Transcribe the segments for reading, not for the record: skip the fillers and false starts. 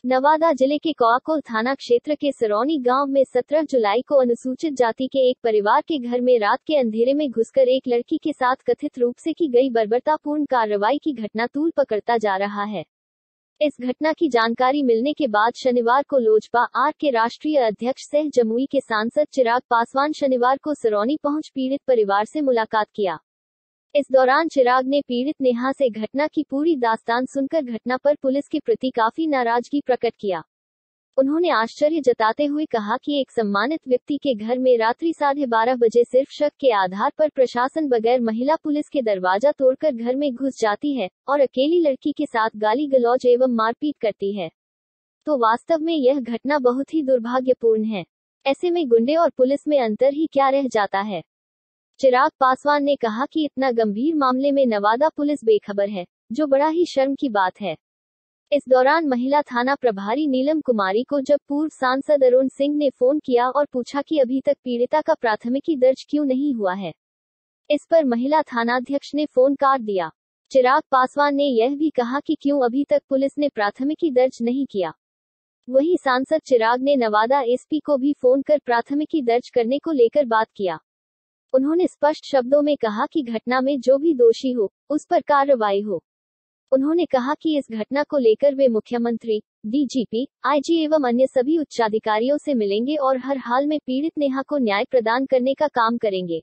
नवादा जिले के कोआकोल थाना क्षेत्र के सरौनी गांव में 17 जुलाई को अनुसूचित जाति के एक परिवार के घर में रात के अंधेरे में घुसकर एक लड़की के साथ कथित रूप से की गई बर्बरतापूर्ण कार्रवाई की घटना तूल पकड़ता जा रहा है। इस घटना की जानकारी मिलने के बाद शनिवार को लोजपा आर के राष्ट्रीय अध्यक्ष सह जमुई के सांसद चिराग पासवान शनिवार को सरौनी पहुंच पीड़ित परिवार से मुलाकात किया। इस दौरान चिराग ने पीड़ित नेहा से घटना की पूरी दास्तान सुनकर घटना पर पुलिस के प्रति काफी नाराजगी प्रकट किया। उन्होंने आश्चर्य जताते हुए कहा कि एक सम्मानित व्यक्ति के घर में रात्रि 12:30 बजे सिर्फ शक के आधार पर प्रशासन बगैर महिला पुलिस के दरवाजा तोड़कर घर में घुस जाती है और अकेली लड़की के साथ गाली गलौज एवं मारपीट करती है, तो वास्तव में यह घटना बहुत ही दुर्भाग्यपूर्ण है। ऐसे में गुंडे और पुलिस में अंतर ही क्या रह जाता है। चिराग पासवान ने कहा कि इतना गंभीर मामले में नवादा पुलिस बेखबर है, जो बड़ा ही शर्म की बात है। इस दौरान महिला थाना प्रभारी नीलम कुमारी को जब पूर्व सांसद अरुण सिंह ने फोन किया और पूछा कि अभी तक पीड़िता का प्राथमिकी दर्ज क्यों नहीं हुआ है, इस पर महिला थानाध्यक्ष ने फोन काट दिया। चिराग पासवान ने यह भी कहा कि क्यों अभी तक पुलिस ने प्राथमिकी दर्ज नहीं किया। वहीं सांसद चिराग ने नवादा एसपी को भी फोन कर प्राथमिकी दर्ज करने को लेकर बात किया। उन्होंने स्पष्ट शब्दों में कहा कि घटना में जो भी दोषी हो, उस पर कार्रवाई हो। उन्होंने कहा कि इस घटना को लेकर वे मुख्यमंत्री, डीजीपी, आईजी एवं अन्य सभी उच्चाधिकारियों से मिलेंगे और हर हाल में पीड़ित नेहा को न्याय प्रदान करने का काम करेंगे।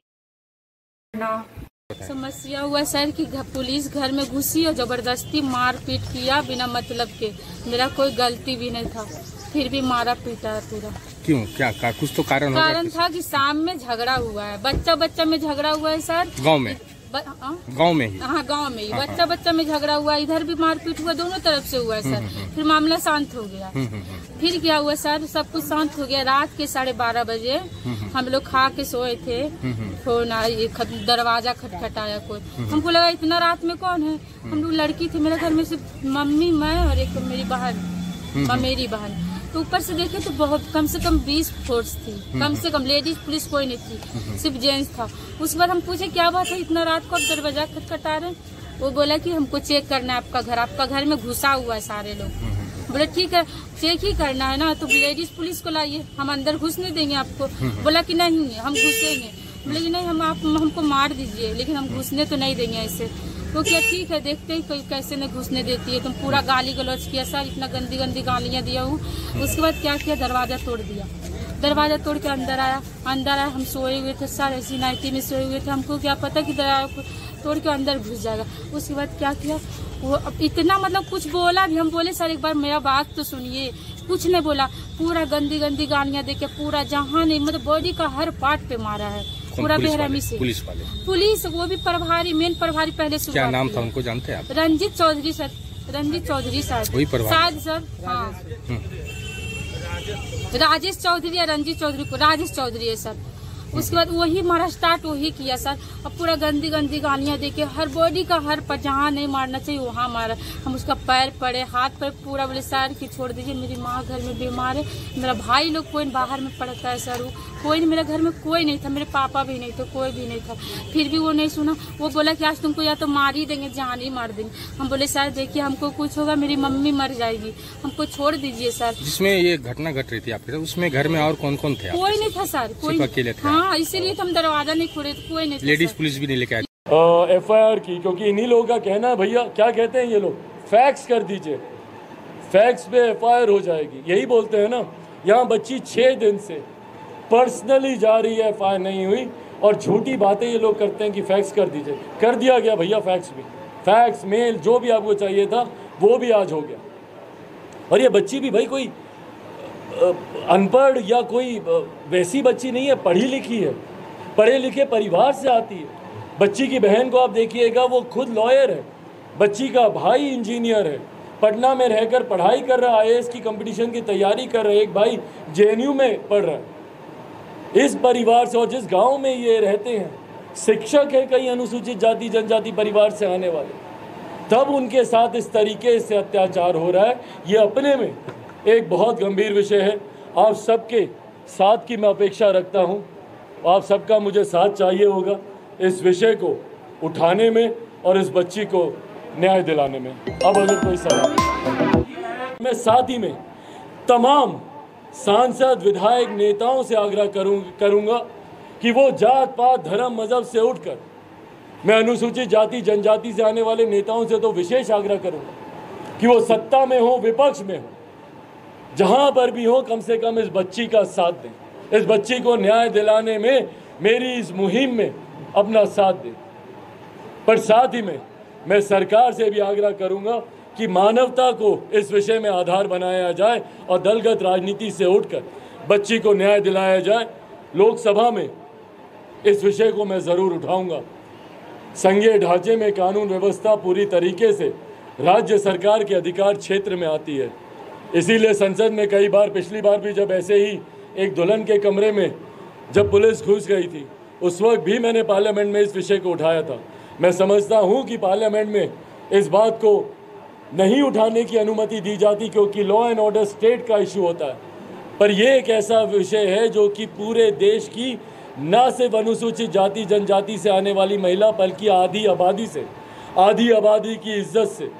समस्या हुआ सर कि पुलिस घर में घुसी और जबरदस्ती मारपीट किया बिना मतलब के। मेरा कोई गलती भी नहीं था, फिर भी मारा पीटा पूरा। क्यों, क्या कुछ तो कारण था कि शाम में झगड़ा हुआ है, बच्चा में झगड़ा हुआ है सर। गांव में गांव में ही गांव में ही बच्चा में झगड़ा हुआ, इधर भी मारपीट हुआ, दोनों तरफ से हुआ है सर। फिर मामला शांत हो गया। फिर क्या हुआ सर, सब कुछ शांत हो गया। रात के 12:30 बजे हम लोग खा के सोए थे, फोन दरवाजा खटखटाया कोई। हमको लगा इतना रात में कौन है। हम लोग लड़की थी, मेरे घर में सिर्फ मम्मी, मैं और एक मेरी बहन। तो ऊपर से देखे तो बहुत कम से कम 20 फोर्स थी, कम से कम लेडीज पुलिस कोई नहीं थी, सिर्फ जेंट्स था। उसके बाद हम पूछे क्या बात है, इतना रात को आप दरवाजा खटखटा रहे हैं। वो बोला कि हमको चेक करना है आपका घर में घुसा हुआ है सारे लोग। बोले ठीक है, चेक ही करना है ना, तो लेडीज पुलिस को लाइए, हम अंदर घुसने देंगे आपको। बोला कि नहीं हम घुसेंगे। बोले कि नहीं हमको मार दीजिए, लेकिन हम घुसने तो नहीं देंगे ऐसे। तो क्या ठीक है, देखते ही कोई कैसे न घुसने देती है। तुम पूरा गाली गलौज किया सर, इतना गंदी गालियां दिया हूँ। उसके बाद क्या किया, दरवाजा तोड़ दिया। दरवाजा तोड़ के अंदर आया। हम सोए हुए थे सर, ऐसी नाइटी में सोए हुए थे। हमको क्या पता कि दरवाजा तोड़ के अंदर घुस जाएगा। उसके बाद क्या किया, वो इतना मतलब कुछ बोला भी। हम बोले सर एक बार मेरा बात तो सुनिए, कुछ नहीं बोला। पूरा गंदी गालियां देके पूरा जहाँ नहीं मतलब बॉडी का हर पार्ट पे मारा है, पूरा बेरहमी से। पुलिस वो भी प्रभारी, मेन प्रभारी पहले से। क्या नाम था, उनको जानते हैं आप? रंजीत चौधरी सर, शायद सर। हाँ, राजेश चौधरी या रंजीत चौधरी को, राजेश चौधरी है सर। उसके बाद वही मारा स्टार्ट वही किया सर। अब पूरा गंदी गालियां देके हर बॉडी का हर पर जहाँ नहीं मारना चाहिए वहाँ मारा। हम उसका पैर पड़े, हाथ पर पूरा। बोले सर कि छोड़ दीजिए, मेरी माँ घर में बीमार है, मेरा भाई लोग कोई बाहर में पड़ता है सर। कोई नहीं, मेरे घर में कोई नहीं था, मेरे पापा भी नहीं थे, कोई भी नहीं था। फिर भी वो नहीं सुना। वो बोला कि आज तुमको या तो मार ही देंगे, जान ही मार देंगे। हम बोले सर देखिए हमको कुछ होगा, मेरी मम्मी मर जाएगी, हमको छोड़ दीजिए सर। जिसमें ये घटना घट रही थी आपके साथ, उसमें घर में और कौन थे? कोई नहीं था सर, कोई अकेले थे। हाँ, इसीलिए तो हम दरवाजा नहीं खोले, कोई नहीं। लेडीज पुलिस भी नहीं लेके आई FIR की, क्योंकि इन्हीं लोगों का कहना है, भैया क्या कहते हैं ये लोग, फैक्स कर दीजिए, फैक्स पे FIR हो जाएगी, यही बोलते हैं ना। यहाँ बच्ची 6 दिन से पर्सनली जा रही है, FIR नहीं हुई, और झूठी बातें ये लोग करते हैं कि फैक्स कर दीजिए। कर दिया गया भैया, फैक्स भी, फैक्स मेल जो भी आपको चाहिए था वो भी आज हो गया। और ये बच्ची भी भाई कोई अनपढ़ या कोई वैसी बच्ची नहीं है, पढ़ी लिखी है, पढ़े लिखे परिवार से आती है। बच्ची की बहन को आप देखिएगा, वो खुद लॉयर है, बच्ची का भाई इंजीनियर है, पटना में रहकर पढ़ाई कर रहा है, IAS की कंपटीशन की तैयारी कर रहा है, एक भाई JNU में पढ़ रहा है। इस परिवार से, और जिस गांव में ये रहते हैं, शिक्षक है कई अनुसूचित जाति जनजाति परिवार से आने वाले, तब उनके साथ इस तरीके से अत्याचार हो रहा है। ये अपने में एक बहुत गंभीर विषय है। आप सबके साथ की मैं अपेक्षा रखता हूँ, आप सबका मुझे साथ चाहिए होगा इस विषय को उठाने में और इस बच्ची को न्याय दिलाने में। अब अगर कोई सवाल मैं साथ ही में तमाम सांसद विधायक नेताओं से आग्रह करूंगा कि वो जात पात धर्म मजहब से उठकर, मैं अनुसूचित जाति जनजाति से आने वाले नेताओं से तो विशेष आग्रह करूंगा कि वो सत्ता में हो विपक्ष में हो, जहां पर भी हो, कम से कम इस बच्ची का साथ दें, इस बच्ची को न्याय दिलाने में मेरी इस मुहिम में अपना साथ दें। पर साथ ही में मैं सरकार से भी आग्रह करूंगा कि मानवता को इस विषय में आधार बनाया जाए और दलगत राजनीति से उठकर बच्ची को न्याय दिलाया जाए। लोकसभा में इस विषय को मैं ज़रूर उठाऊंगा। संघीय ढांचे में कानून व्यवस्था पूरी तरीके से राज्य सरकार के अधिकार क्षेत्र में आती है, इसीलिए संसद में कई बार, पिछली बार भी जब ऐसे ही एक दुल्हन के कमरे में जब पुलिस घुस गई थी, उस वक्त भी मैंने पार्लियामेंट में इस विषय को उठाया था। मैं समझता हूं कि पार्लियामेंट में इस बात को नहीं उठाने की अनुमति दी जाती क्योंकि लॉ एंड ऑर्डर स्टेट का इशू होता है, पर यह एक ऐसा विषय है जो कि पूरे देश की न सिर्फ अनुसूचित जाति जनजाति से आने वाली महिला बल्कि आधी आबादी की इज्जत से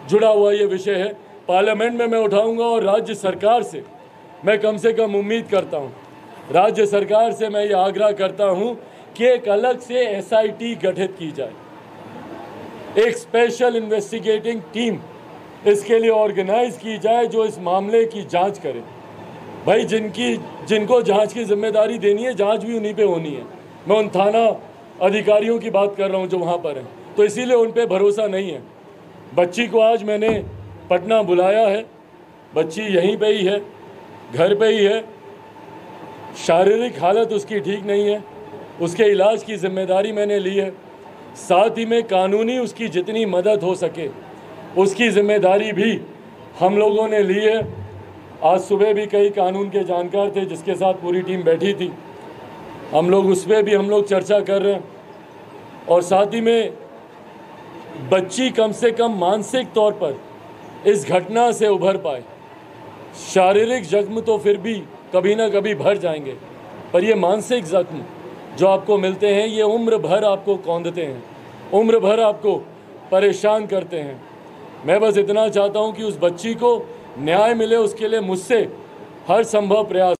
जुड़ा हुआ ये विषय है। पार्लियामेंट में मैं उठाऊंगा और राज्य सरकार से मैं कम से कम उम्मीद करता हूं, राज्य सरकार से मैं ये आग्रह करता हूं कि एक अलग से SIT गठित की जाए, एक स्पेशल इन्वेस्टिगेटिंग टीम इसके लिए ऑर्गेनाइज की जाए जो इस मामले की जांच करे। भाई जिनको जांच की जिम्मेदारी देनी है, जांच भी उन्हीं पे होनी है। मैं उन थाना अधिकारियों की बात कर रहा हूं जो वहां पर हैं, तो इसीलिए उन पे भरोसा नहीं है। बच्ची को आज मैंने पटना बुलाया है, बच्ची यहीं पे ही है, घर पे ही है, शारीरिक हालत उसकी ठीक नहीं है, उसके इलाज की जिम्मेदारी मैंने ली है। साथ ही में कानूनी उसकी जितनी मदद हो सके उसकी जिम्मेदारी भी हम लोगों ने ली है। आज सुबह भी कई कानून के जानकार थे जिसके साथ पूरी टीम बैठी थी, हम लोग उस पर भी हम लोग चर्चा कर रहे हैं। और साथ ही में बच्ची कम से कम मानसिक तौर पर इस घटना से उभर पाए। शारीरिक जख्म तो फिर भी कभी ना कभी भर जाएंगे, पर ये मानसिक जख्म जो आपको मिलते हैं ये उम्र भर आपको कौंधते हैं, उम्र भर आपको परेशान करते हैं। मैं बस इतना चाहता हूं कि उस बच्ची को न्याय मिले, उसके लिए मुझसे हर संभव प्रयास